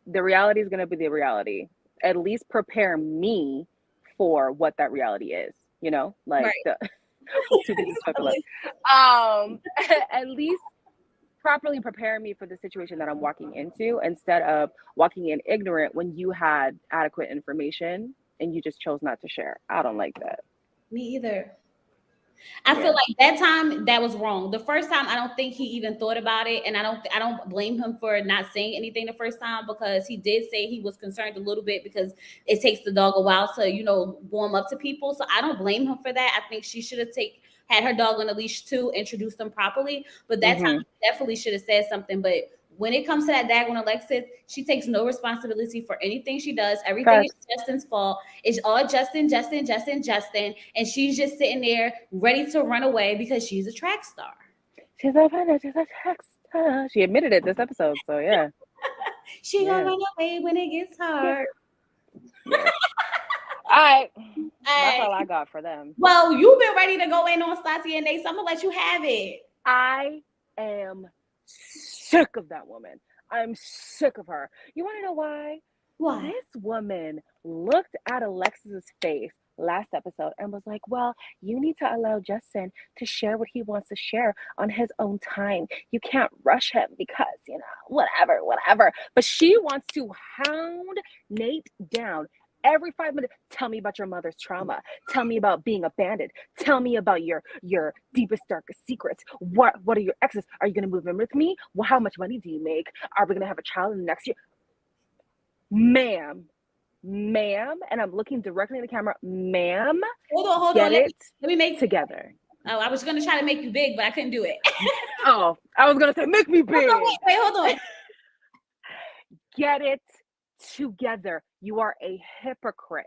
the reality is going to be the reality. At least prepare me for what that reality is, you know, like right. At least properly prepare me for the situation that I'm walking into instead of walking in ignorant when you had adequate information and you just chose not to share. I don't like that. Me either. I feel like that time that was wrong. The first time, I don't think he even thought about it, and I don't blame him for not saying anything the first time because he did say he was concerned a little bit because it takes the dog a while to warm up to people. So I don't blame him for that. I think she should have had her dog on a leash too, introduced them properly. But that time, definitely should have said something. But when it comes to that daggone Alexis, she takes no responsibility for anything she does. Everything is Justin's fault. It's all Justin. And she's just sitting there ready to run away because she's a track star. She's a track star. She admitted it this episode, so yeah. She gonna run away when it gets hard. Yeah. All right. That's all I got for them. Well, you've been ready to go in on Stacia and Nate, so I'm gonna let you have it. I am sick of that woman. I'm sick of her. You want to know why? Why? This woman looked at Alexis's face last episode and was like, well, you need to allow Justin to share what he wants to share on his own time. You can't rush him because, whatever. But she wants to hound Nate down every 5 minutes. Tell me about your mother's trauma. Tell me about being abandoned. Tell me about your deepest, darkest secrets. What are your exes? Are you going to move in with me? Well, how much money do you make? Are we going to have a child in the next year? Ma'am, and I'm looking directly in the camera. Ma'am, hold on. Let me make together. Oh, I was going to try to make you big, but I couldn't do it. Oh, I was going to say, make me big. Wait, hold on. Get it together. You are a hypocrite.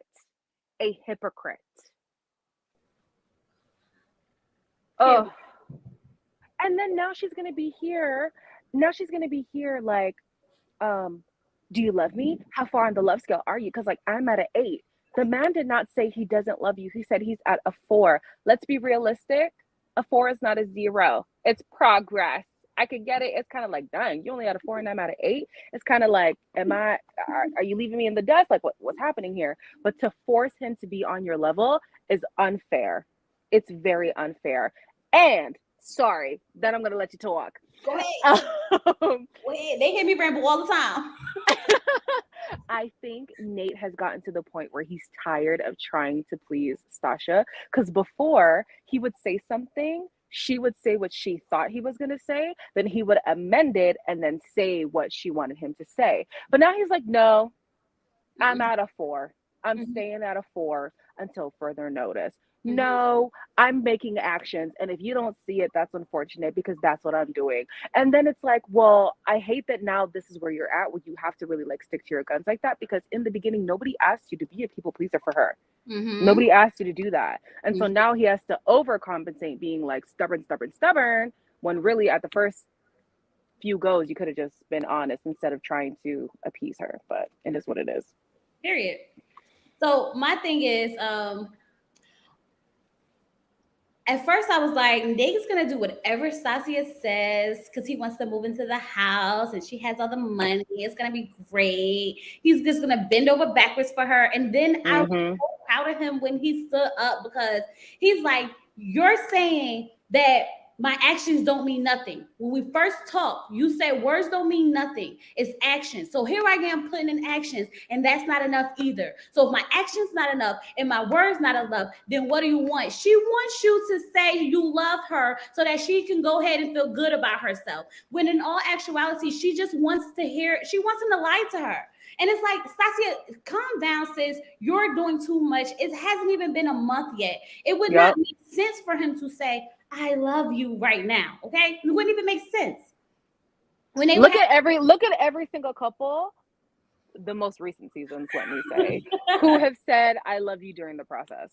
Oh, and then now she's gonna be here like, do you love me? How far on the love scale are you? Because like I'm at an 8. The man did not say he doesn't love you. He said he's at a 4. Let's be realistic. A 4 is not a 0. It's progress. I could get it. It's kind of like, dang, you only had a 4 and I'm at an 8. It's kind of like, are you leaving me in the dust? Like, what's happening here? But to force him to be on your level is unfair. It's very unfair. And sorry, then I'm going to let you talk. Go ahead. They hear me ramble all the time. I think Nate has gotten to the point where he's tired of trying to please Stacia. Because before, he would say something, she would say what she thought he was going to say, then he would amend it and then say what she wanted him to say. But now he's like, no, I'm at a 4. I'm staying at a 4 until further notice. No, I'm making actions. And if you don't see it, that's unfortunate because that's what I'm doing. And then it's like, well, I hate that now this is where you're at, where you have to really like stick to your guns like that, because in the beginning, nobody asked you to be a people pleaser for her. Nobody asked you to do that. And so now he has to overcompensate, being like stubborn, when really at the first few goes, you could have just been honest instead of trying to appease her. But it is what it is. Period. So my thing is, at first I was like, Nate's gonna do whatever Stacia says because he wants to move into the house and she has all the money. It's gonna be great. He's just gonna bend over backwards for her. And then I was so proud of him when he stood up, because he's like, you're saying that my actions don't mean nothing. When we first talked, you said words don't mean nothing. It's actions. So here I am putting in actions, and that's not enough either. So if my actions not enough and my words not enough, then what do you want? She wants you to say you love her so that she can go ahead and feel good about herself. When in all actuality, she just wants to hear, she wants him to lie to her. And it's like, Stacia, calm down, sis. You're doing too much. It hasn't even been a month yet. It would not make sense for him to say, I love you right now. Okay. It wouldn't even make sense. When they look at every single couple, the most recent seasons, let me say, who have said I love you during the process.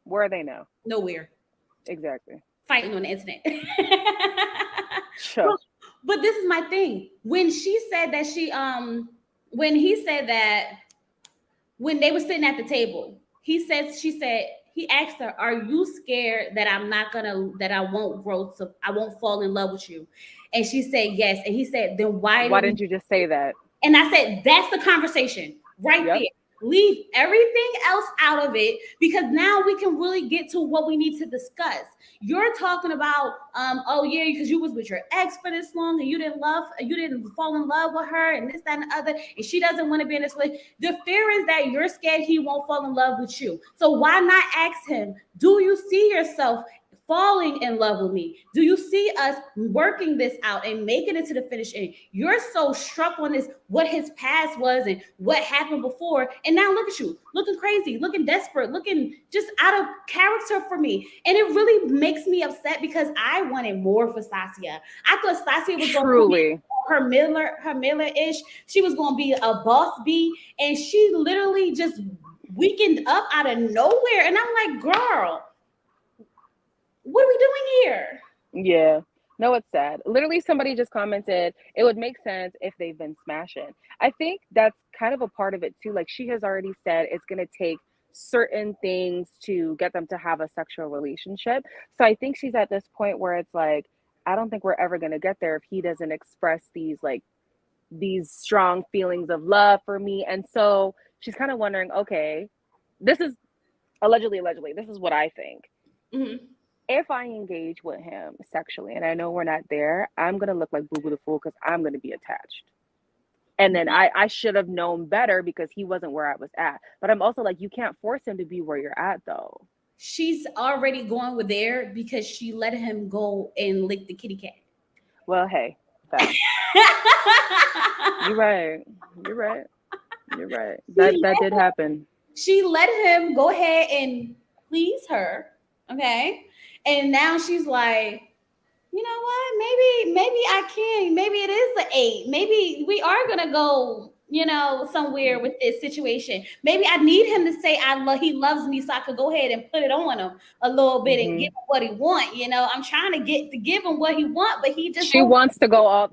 Where are they now? Nowhere. Exactly. Fighting on the internet. Sure. But this is my thing. When she said that when he said that, when they were sitting at the table, he asked her, are you scared that I won't fall in love with you? And she said yes. And he said, then why didn't you just say that? And I said, that's the conversation right there. Leave everything else out of it, because now we can really get to what we need to discuss. You're talking about, oh yeah, because you was with your ex for this long and you didn't fall in love with her and this, that, and the other, and she doesn't want to be in this way. The fear is that you're scared he won't fall in love with you. So why not ask him, do you see yourself falling in love with me? Do you see us working this out and making it to the finish end? You're so struck on this, what his past was and what happened before. And now look at you, looking crazy, looking desperate, looking just out of character for me. And it really makes me upset because I wanted more for Stacia. I thought Stacia was going to be her Miller-ish. She was going to be a boss bee. And she literally just weakened up out of nowhere. And I'm like, girl, what are we doing here? Yeah. No, it's sad. Literally, somebody just commented, it would make sense if they've been smashing. I think that's kind of a part of it too. Like, she has already said it's going to take certain things to get them to have a sexual relationship. So I think she's at this point where it's like, I don't think we're ever going to get there if he doesn't express these strong feelings of love for me. And so she's kind of wondering, okay, this is allegedly, this is what I think. Mm-hmm. If I engage with him sexually and I know we're not there, I'm going to look like Boo Boo the Fool because I'm going to be attached. And then I should have known better because he wasn't where I was at. But I'm also like, you can't force him to be where you're at, though. She's already going with there because she let him go and lick the kitty cat. Well, hey. You're right. That did happen. She let him go ahead and please her. Okay. And now she's like, you know what? Maybe I can. Maybe it is the 8. Maybe we are gonna go, somewhere with this situation. Maybe I need him to say he loves me, so I could go ahead and put it on him a little bit and give him what he want. I'm trying to give him what he want, but he just wants to go all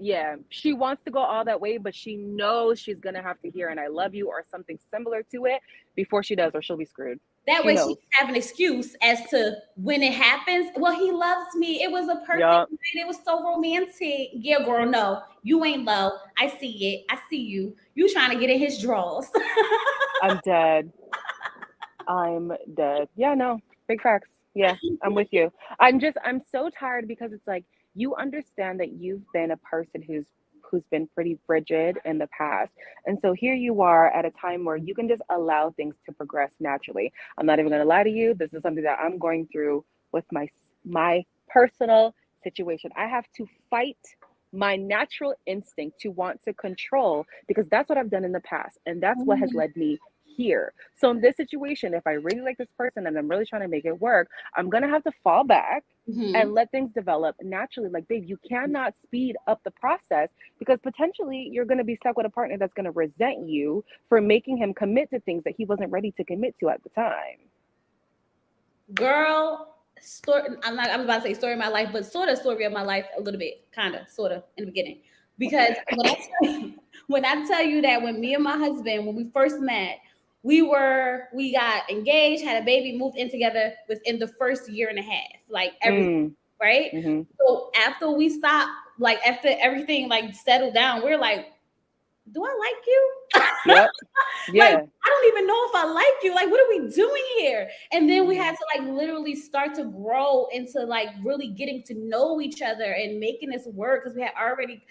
that way, but she knows she's gonna have to hear "and I love you" or something similar to it before she does, or she'll be screwed. That way she have an excuse as to when it happens. Well, he loves me. It was a perfect night. It was so romantic. Yeah, girl, no, you ain't low. I see it. I see you. You trying to get in his drawers. I'm dead. Yeah, no, big facts. Yeah, I'm with you. I'm so tired because it's like, you understand that you've been a person who's been pretty frigid in the past. And so here you are at a time where you can just allow things to progress naturally. I'm not even going to lie to you. This is something that I'm going through with my personal situation. I have to fight my natural instinct to want to control, because that's what I've done in the past. And that's what has led me here. So in this situation, if I really like this person and I'm really trying to make it work, I'm going to have to fall back and let things develop naturally. Like, babe, you cannot speed up the process, because potentially you're going to be stuck with a partner that's going to resent you for making him commit to things that he wasn't ready to commit to at the time. Girl, I'm about to say story of my life, but sort of story of my life a little bit, kind of, sort of in the beginning. Because when I tell you that when me and my husband, when we first met, we got engaged, had a baby, moved in together within the first year and a half, like everything, right? So after we stopped, like after everything like settled down, we're like, do I like you? Yep. Yeah. Like, I don't even know if I like you. Like, what are we doing here? And then we had to like literally start to grow into like really getting to know each other and making this work, because we had already,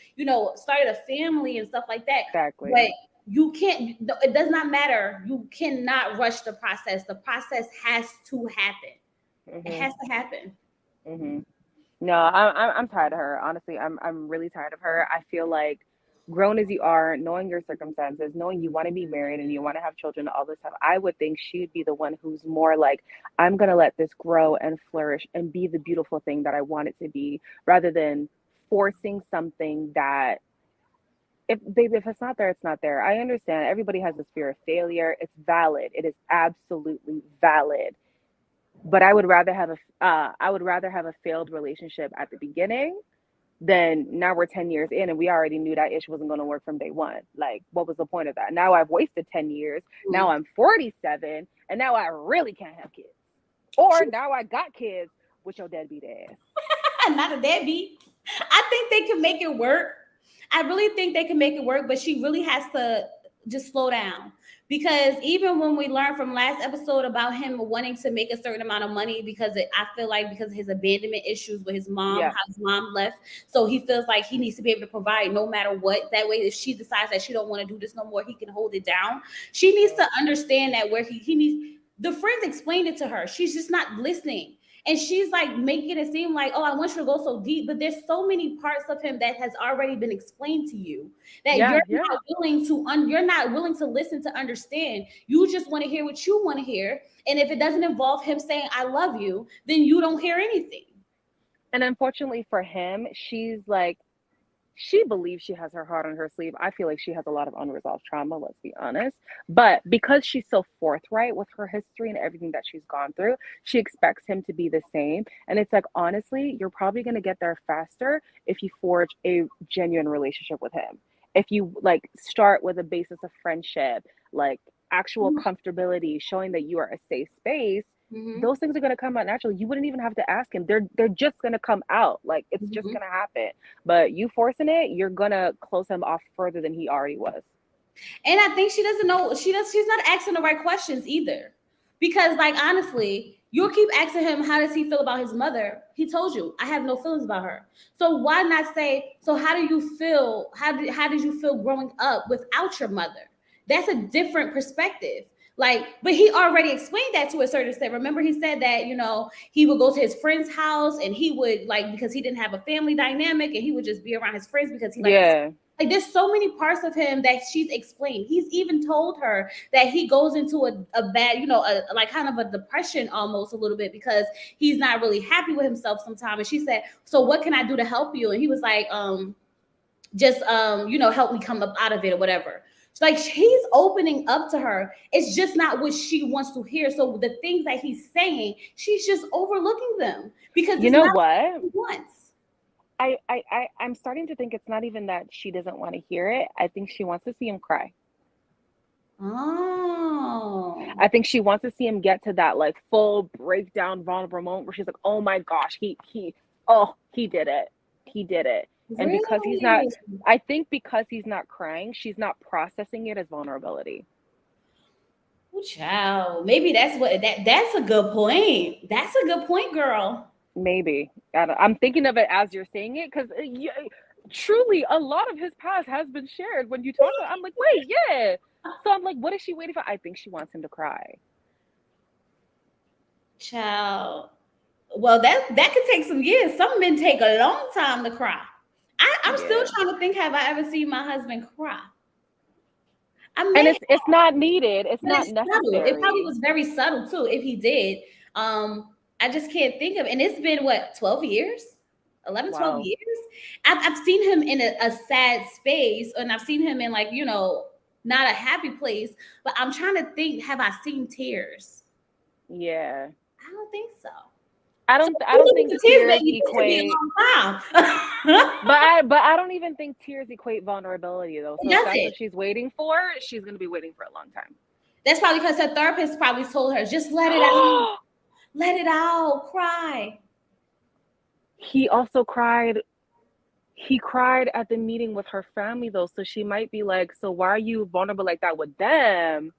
started a family and stuff like that. Exactly. But you can't, it does not matter. You cannot rush the process. The process has to happen. It has to happen. No, I'm tired of her. Honestly, I'm really tired of her. I feel like, grown as you are, knowing your circumstances, knowing you want to be married and you want to have children, all this stuff, I would think she'd be the one who's more like, I'm going to let this grow and flourish and be the beautiful thing that I want it to be, rather than forcing something that, if it's not there, it's not there. I understand everybody has this fear of failure. It's valid. It is absolutely valid. But I would rather have a failed relationship at the beginning than now we're 10 years in and we already knew that issue wasn't going to work from day one. Like, what was the point of that? Now I've wasted 10 years. Now I'm 47 and now I really can't have kids. Or now I got kids with your deadbeat ass. Not a deadbeat. I think they can make it work. I really think they can make it work, but she really has to just slow down. Because even when we learned from last episode about him wanting to make a certain amount of money, I feel like because of his abandonment issues with his mom, how his mom left. So he feels like he needs to be able to provide no matter what. That way, if she decides that she don't want to do this no more, he can hold it down. She needs to understand that where he needs, the friends explained it to her. She's just not listening. And she's like making it seem like, oh, I want you to go so deep. But there's so many parts of him that has already been explained to you that you're not willing to listen to understand. You just want to hear what you want to hear. And if it doesn't involve him saying, I love you, then you don't hear anything. And unfortunately for him, she's like, she believes she has her heart on her sleeve. I feel like she has a lot of unresolved trauma, let's be honest. But because she's so forthright with her history and everything that she's gone through, she expects him to be the same. And it's like, honestly, you're probably going to get there faster if you forge a genuine relationship with him. If you like start with a basis of friendship, like actual comfortability, showing that you are a safe space, those things are going to come out naturally. You wouldn't even have to ask him. They're just going to come out. Like, it's just going to happen. But you forcing it, you're going to close him off further than he already was. And I think she doesn't know. She's not asking the right questions either. Because, like, honestly, you'll keep asking him, how does he feel about his mother? He told you, I have no feelings about her. So why not say, so how do you feel? How did you feel growing up without your mother? That's a different perspective. Like, but he already explained that to a certain extent. Remember, he said that, he would go to his friend's house and he would, like, because he didn't have a family dynamic, and he would just be around his friends because he liked like, there's so many parts of him that she's explained. He's even told her that he goes into a bad, like kind of a depression almost a little bit because he's not really happy with himself sometimes. And she said, so what can I do to help you? And he was like, just, help me come up out of it or whatever. Like, he's opening up to her. It's just not what she wants to hear. So the things that he's saying, she's just overlooking them because you know what? What he wants. I'm starting to think it's not even that she doesn't want to hear it. I think she wants to see him cry. Oh. I think she wants to see him get to that like full breakdown, vulnerable moment where she's like, oh my gosh, he did it. He did it. And because he's not, I think because he's not crying, she's not processing it as vulnerability. Oh, child. Maybe that's a good point. That's a good point, girl. Maybe. I'm thinking of it as you're saying it because truly a lot of his past has been shared when you talk about it. I'm like, wait, yeah. So I'm like, what is she waiting for? I think she wants him to cry. Child. Well, that could take some years. Some men take a long time to cry. I'm still trying to think, have I ever seen my husband cry? And it's not needed. It's not necessary. Subtle. It probably was very subtle too, if he did. I just can't think of, and it's been what, 12 years? 11, 12 years? I've seen him in a sad space, and I've seen him in, like, you know, not a happy place, but I'm trying to think, have I seen tears? Yeah. I don't think so. I don't think tears equate. but I don't even think tears equate vulnerability though. So if that's what she's waiting for, she's gonna be waiting for a long time. That's probably because her therapist probably told her, just let it out. Let it out. Cry. He also cried. He cried at the meeting with her family though. So she might be like, so why are you vulnerable like that with them?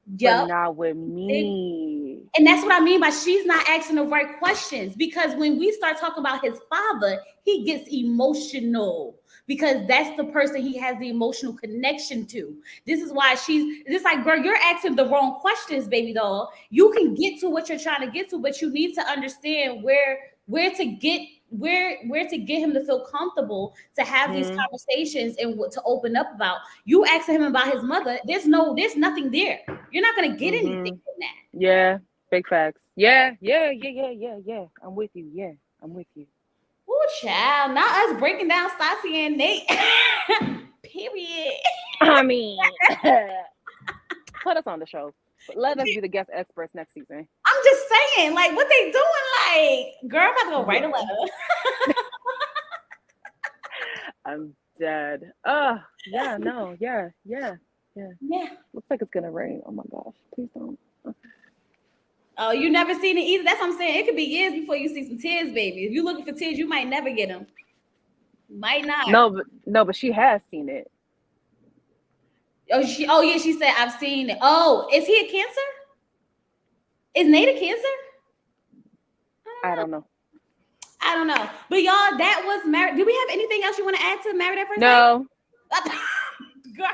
But not with me. And that's what I mean by she's not asking the right questions, because when we start talking about his father, he gets emotional because that's the person he has the emotional connection to. This is why it's like, girl, you're asking the wrong questions, baby doll. You can get to what you're trying to get to, but you need to understand where to get him to feel comfortable to have these conversations and what to open up about. You asking him about his mother, there's nothing there. You're not gonna get anything from that. Yeah, big facts. Yeah. I'm with you. Yeah, I'm with you. Oh, child. Not us breaking down Stacia and Nate. Period. I mean, put us on the show. Let us be the guest experts next season. I'm just saying, like, what they doing? Like, girl, I'm about to go write a letter. I'm dead. Oh, yeah, no, yeah. Looks like it's gonna rain. Oh my gosh, please don't. Oh, you never seen it either. That's what I'm saying. It could be years before you see some tears, baby. If you're looking for tears, you might never get them. Might not. No, but she has seen it. Oh yeah, she said I've seen it. Oh, is he a Cancer? Is Nate a Cancer? I don't know. But y'all, that was married. Do we have anything else you want to add to Married at First Sight? No. Girl.